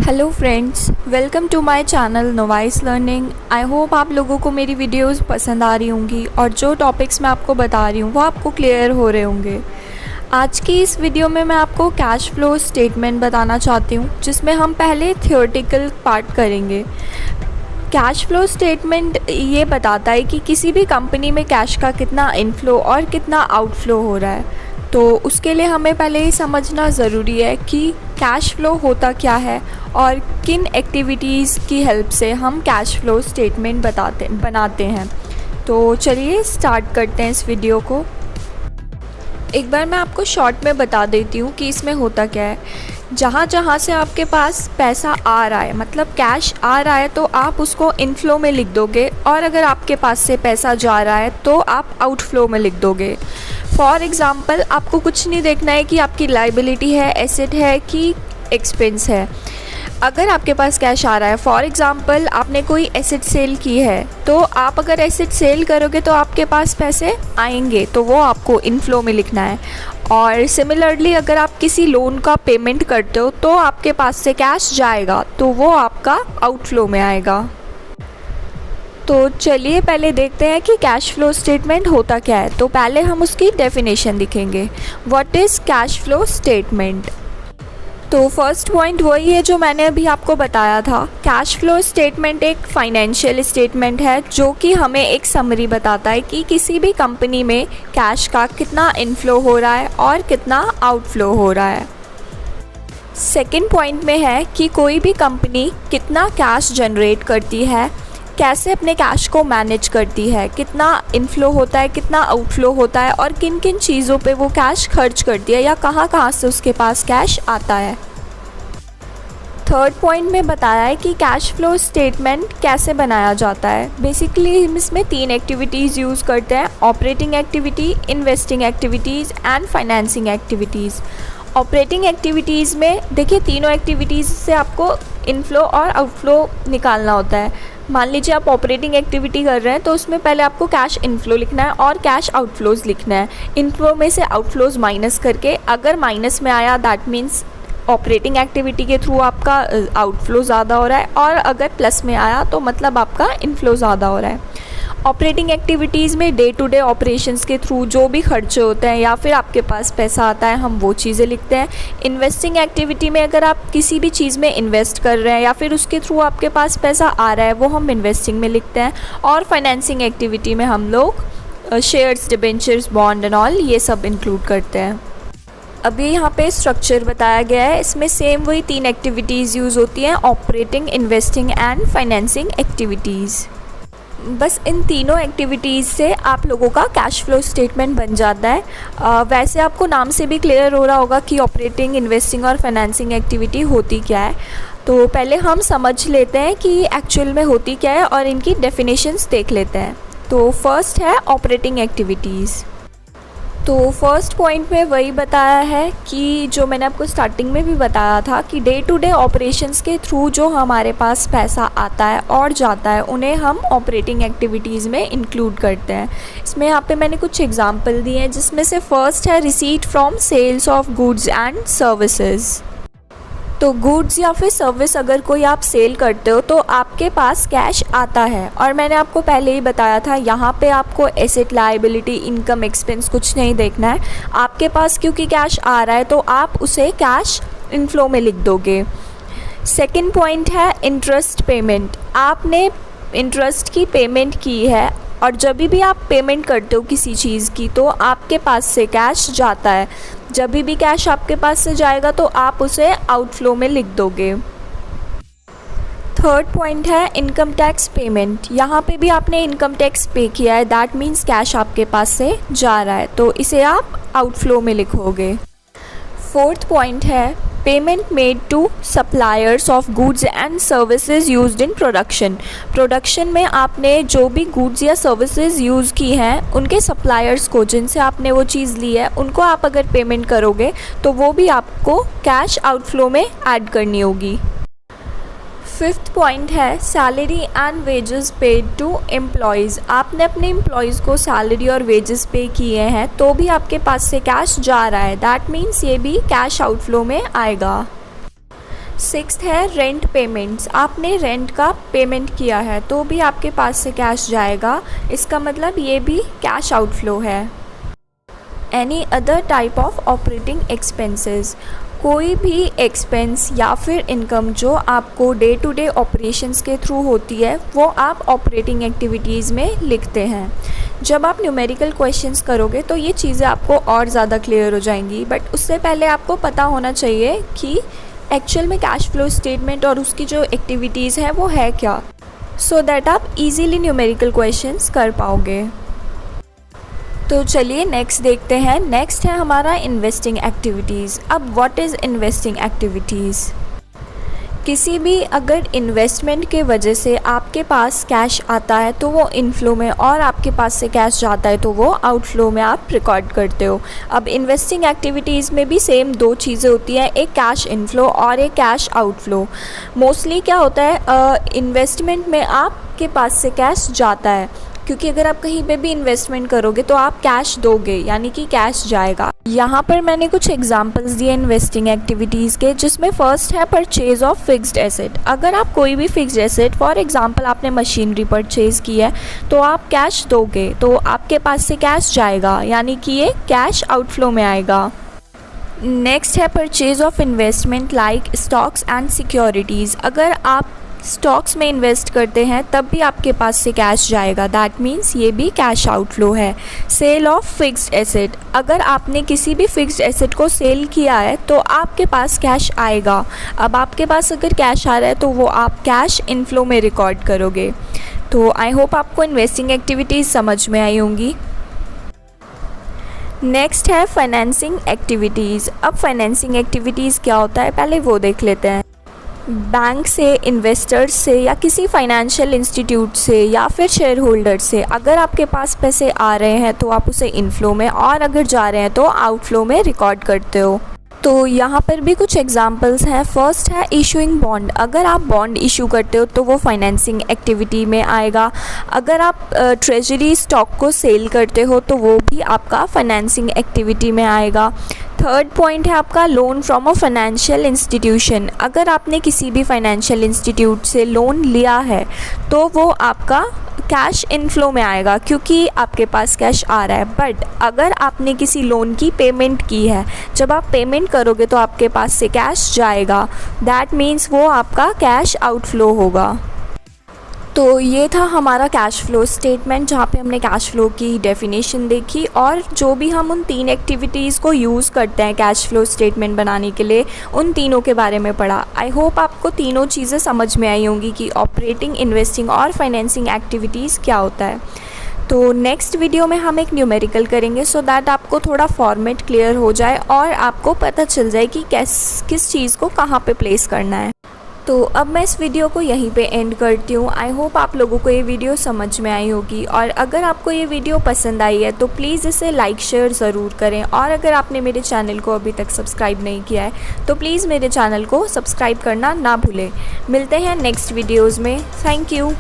Hello friends, welcome to my channel Novice Learning. I hope आप लोगों को मेरी वीडियोस पसंद आ रही होंगी और जो टॉपिक्स मैं आपको बता रही हूँ वो आपको क्लियर हो रहे होंगे। आज की इस वीडियो में मैं आपको कैश फ्लो स्टेटमेंट बताना चाहती हूँ, जिसमें हम पहले थियोरेटिकल पार्ट करेंगे। कैश फ्लो स्टेटमेंट ये बताता है कि किसी भी कंपनी में कैश का कितना इनफ्लो और कितना आउटफ्लो हो रहा है। तो उसके लिए हमें पहले ही समझना ज़रूरी है कि कैश फ्लो होता क्या है और किन एक्टिविटीज़ की हेल्प से हम कैश फ्लो स्टेटमेंट बनाते हैं। तो चलिए स्टार्ट करते हैं इस वीडियो को। एक बार मैं आपको शॉर्ट में बता देती हूँ कि इसमें होता क्या है। जहाँ से आपके पास पैसा आ रहा है, मतलब कैश आ रहा है, तो आप उसको इनफ्लो में लिख दोगे, और अगर आपके पास से पैसा जा रहा है तो आप आउटफ्लो में लिख दोगे। फॉर एग्ज़ाम्पल, आपको कुछ नहीं देखना है कि आपकी लाइबिलिटी है, एसेट है कि एक्सपेंस है। अगर आपके पास कैश आ रहा है, फॉर एग्ज़ाम्पल आपने कोई एसेट सेल की है, तो आप अगर एसेट सेल करोगे तो आपके पास पैसे आएंगे, तो वो आपको इनफ्लो में लिखना है। और सिमिलरली अगर आप किसी लोन का पेमेंट करते हो तो आपके पास से कैश जाएगा, तो वो आपका आउटफ्लो में आएगा। तो चलिए पहले देखते हैं कि कैश फ्लो स्टेटमेंट होता क्या है। तो पहले हम उसकी डेफिनेशन लिखेंगे। What is cash flow statement? तो फर्स्ट पॉइंट वही है जो मैंने अभी आपको बताया था। कैश फ्लो स्टेटमेंट एक फाइनेंशियल स्टेटमेंट है जो कि हमें एक समरी बताता है कि किसी भी कंपनी में कैश का कितना इनफ्लो हो रहा है और कितना आउटफ्लो हो रहा है। सेकंड पॉइंट में है कि कोई भी कंपनी कितना कैश जनरेट करती है, कैसे अपने कैश को मैनेज करती है, कितना इनफ्लो होता है, कितना आउटफ्लो होता है, और किन किन चीज़ों पे वो कैश खर्च करती है या कहाँ से उसके पास कैश आता है। थर्ड पॉइंट में बताया है कि कैश फ्लो स्टेटमेंट कैसे बनाया जाता है। बेसिकली हम इसमें 3 एक्टिविटीज़ यूज़ करते हैं: operating activity, investing activities and financing activities. Operating activities में देखिए, तीनों एक्टिविटीज़ से आपको इनफ्लो और आउटफ्लो निकालना होता है। मान लीजिए आप ऑपरेटिंग एक्टिविटी कर रहे हैं, तो उसमें पहले आपको कैश इनफ्लो लिखना है और कैश आउटफ्लोज लिखना है। इनफ्लो में से आउटफ्लोज माइनस करके, अगर माइनस में आया दैट मीन्स ऑपरेटिंग एक्टिविटी के थ्रू आपका आउटफ्लो ज़्यादा हो रहा है, और अगर प्लस में आया तो मतलब आपका इनफ्लो ज़्यादा हो रहा है। ऑपरेटिंग एक्टिविटीज़ में डे टू डे ऑपरेशंस के थ्रू जो भी खर्चे होते हैं या फिर आपके पास पैसा आता है, हम वो चीज़ें लिखते हैं। इन्वेस्टिंग एक्टिविटी में अगर आप किसी भी चीज़ में इन्वेस्ट कर रहे हैं या फिर उसके थ्रू आपके पास पैसा आ रहा है, वो हम इन्वेस्टिंग में लिखते हैं। और फाइनेंसिंग एक्टिविटी में हम लोग shares, debentures, bond and all ये सब इंक्लूड करते हैं। अभी यहाँ पे स्ट्रक्चर बताया गया है, इसमें सेम वही 3 एक्टिविटीज़ यूज़ होती हैं: operating, investing and financing activities. बस इन तीनों एक्टिविटीज़ से आप लोगों का कैश फ्लो स्टेटमेंट बन जाता है। वैसे आपको नाम से भी क्लियर हो रहा होगा कि ऑपरेटिंग, इन्वेस्टिंग और फाइनेंसिंग एक्टिविटी होती क्या है। तो पहले हम समझ लेते हैं कि एक्चुअल में होती क्या है और इनकी डेफिनेशंस देख लेते हैं। तो फर्स्ट है ऑपरेटिंग एक्टिविटीज़। तो फर्स्ट पॉइंट में वही बताया है कि जो मैंने आपको स्टार्टिंग में भी बताया था कि डे टू डे ऑपरेशंस के थ्रू जो हमारे पास पैसा आता है और जाता है, उन्हें हम ऑपरेटिंग एक्टिविटीज़ में इंक्लूड करते हैं। इसमें यहाँ पे मैंने कुछ एग्जांपल दिए हैं, जिसमें से फर्स्ट है receipt from sales of goods and services. तो गुड्स या फिर सर्विस अगर कोई आप सेल करते हो तो आपके पास कैश आता है, और मैंने आपको पहले ही बताया था यहाँ पे आपको एसेट, लायबिलिटी, इनकम, एक्सपेंस कुछ नहीं देखना है। आपके पास क्योंकि कैश आ रहा है तो आप उसे कैश इनफ्लो में लिख दोगे। सेकंड पॉइंट है इंटरेस्ट पेमेंट। आपने इंटरेस्ट की पेमेंट की है, और जब भी आप पेमेंट करते हो किसी चीज़ की तो आपके पास से कैश जाता है। जब भी कैश आपके पास से जाएगा तो आप उसे आउटफ्लो में लिख दोगे। थर्ड पॉइंट है इनकम टैक्स पेमेंट। यहाँ पे भी आपने इनकम टैक्स पे किया है, दैट मीन्स कैश आपके पास से जा रहा है, तो इसे आप आउटफ्लो में लिखोगे। फोर्थ पॉइंट है payment made to suppliers of goods and services used in production. Production में आपने जो भी गुड्स या सर्विसेज यूज़ की हैं, उनके सप्लायर्स को, जिनसे आपने वो चीज़ ली है, उनको आप अगर पेमेंट करोगे तो वो भी आपको कैश आउटफ्लो में ऐड करनी होगी। फिफ्थ पॉइंट है salary and wages paid to employees. आपने अपने एम्प्लॉयज़ को सैलरी और वेजेस पे किए हैं तो भी आपके पास से कैश जा रहा है, दैट मीन्स ये भी कैश आउटफ्लो में आएगा। सिक्स्थ है रेंट पेमेंट्स। आपने रेंट का पेमेंट किया है तो भी आपके पास से कैश जाएगा, इसका मतलब ये भी कैश आउटफ्लो है। Any other type of operating expenses, कोई भी एक्सपेंस या फिर इनकम जो आपको डे टू डे ऑपरेशंस के थ्रू होती है वो आप ऑपरेटिंग एक्टिविटीज़ में लिखते हैं। जब आप न्यूमेरिकल क्वेश्चंस करोगे तो ये चीज़ें आपको और ज़्यादा क्लियर हो जाएंगी, बट उससे पहले आपको पता होना चाहिए कि एक्चुअल में कैश फ्लो स्टेटमेंट और उसकी जो एक्टिविटीज़ है वो है क्या, सो दैट आप इजीली न्यूमेरिकल क्वेश्चंस कर पाओगे। तो चलिए नेक्स्ट देखते हैं। नेक्स्ट है हमारा इन्वेस्टिंग एक्टिविटीज़। अब व्हाट इज़ इन्वेस्टिंग एक्टिविटीज़? किसी भी अगर इन्वेस्टमेंट के वजह से आपके पास कैश आता है तो वो इनफ्लो में, और आपके पास से कैश जाता है तो वो आउटफ्लो में आप रिकॉर्ड करते हो। अब इन्वेस्टिंग एक्टिविटीज़ में भी सेम दो चीज़ें होती हैं, एक कैश इनफ्लो और एक कैश आउटफ्लो। मोस्टली क्या होता है, इन्वेस्टमेंट में आपके पास से कैश जाता है, क्योंकि अगर आप कहीं पे भी इन्वेस्टमेंट करोगे तो आप कैश दोगे, यानी कि कैश जाएगा। यहाँ पर मैंने कुछ एग्जांपल्स दिए इन्वेस्टिंग एक्टिविटीज़ के, जिसमें फर्स्ट है परचेज़ ऑफ फिक्स्ड एसेट। अगर आप कोई भी फिक्स्ड एसेट, फॉर एग्जांपल आपने मशीनरी परचेज़ की है तो आप कैश दोगे, तो आपके पास से कैश जाएगा, यानी कि ये कैश आउटफ्लो में आएगा। नेक्स्ट है purchase of investment like stocks and securities. अगर आप स्टॉक्स में इन्वेस्ट करते हैं तब भी आपके पास से कैश जाएगा, दैट मीन्स ये भी कैश आउटफ्लो है। सेल ऑफ फिक्स्ड एसेट, अगर आपने किसी भी फिक्स्ड एसेट को सेल किया है तो आपके पास कैश आएगा। अब आपके पास अगर कैश आ रहा है तो वो आप कैश इनफ्लो में रिकॉर्ड करोगे। तो आई होप आपको इन्वेस्टिंग एक्टिविटीज़ समझ में आई होंगी। नेक्स्ट है फाइनेंसिंग एक्टिविटीज़। अब फाइनेंसिंग एक्टिविटीज़ क्या होता है पहले वो देख लेते हैं। बैंक से, इन्वेस्टर्स से या किसी फाइनेंशियल इंस्टीट्यूट से या फिर शेयर होल्डर से अगर आपके पास पैसे आ रहे हैं तो आप उसे इनफ्लो में, और अगर जा रहे हैं तो आउटफ्लो में रिकॉर्ड करते हो। तो यहाँ पर भी कुछ एग्जांपल्स हैं। फर्स्ट है इशूइंग बॉन्ड। अगर आप बॉन्ड इशू करते हो तो वो फाइनेंसिंग एक्टिविटी में आएगा। अगर आप ट्रेजरी स्टॉक को सेल करते हो तो वो भी आपका फाइनेंसिंग एक्टिविटी में आएगा। थर्ड पॉइंट है आपका loan from a financial institution. अगर आपने किसी भी फाइनेंशियल इंस्टीट्यूट से लोन लिया है तो वो आपका कैश इनफ्लो में आएगा, क्योंकि आपके पास कैश आ रहा है। बट अगर आपने किसी लोन की पेमेंट की है, जब आप पेमेंट करोगे तो आपके पास से कैश जाएगा, दैट मीन्स वो आपका कैश आउटफ्लो होगा। तो ये था हमारा कैश फ्लो स्टेटमेंट, जहाँ पे हमने कैश फ्लो की डेफिनेशन देखी और जो भी हम उन 3 एक्टिविटीज़ को यूज़ करते हैं कैश फ्लो स्टेटमेंट बनाने के लिए, उन तीनों के बारे में पढ़ा। आई होप आपको तीनों चीज़ें समझ में आई होंगी कि ऑपरेटिंग, इन्वेस्टिंग और फाइनेंसिंग एक्टिविटीज़ क्या होता है। तो नेक्स्ट वीडियो में हम एक न्यूमेरिकल करेंगे, सो दैट आपको थोड़ा फॉर्मेट क्लियर हो जाए और आपको पता चल जाए कि किस चीज़ को कहाँ पे प्लेस करना है। तो अब मैं इस वीडियो को यहीं पे एंड करती हूँ। आई होप आप लोगों को ये वीडियो समझ में आई होगी, और अगर आपको ये वीडियो पसंद आई है तो प्लीज़ इसे लाइक शेयर ज़रूर करें, और अगर आपने मेरे चैनल को अभी तक सब्सक्राइब नहीं किया है तो प्लीज़ मेरे चैनल को सब्सक्राइब करना ना भूलें। मिलते हैं नेक्स्ट वीडियोज़ में। Thank you.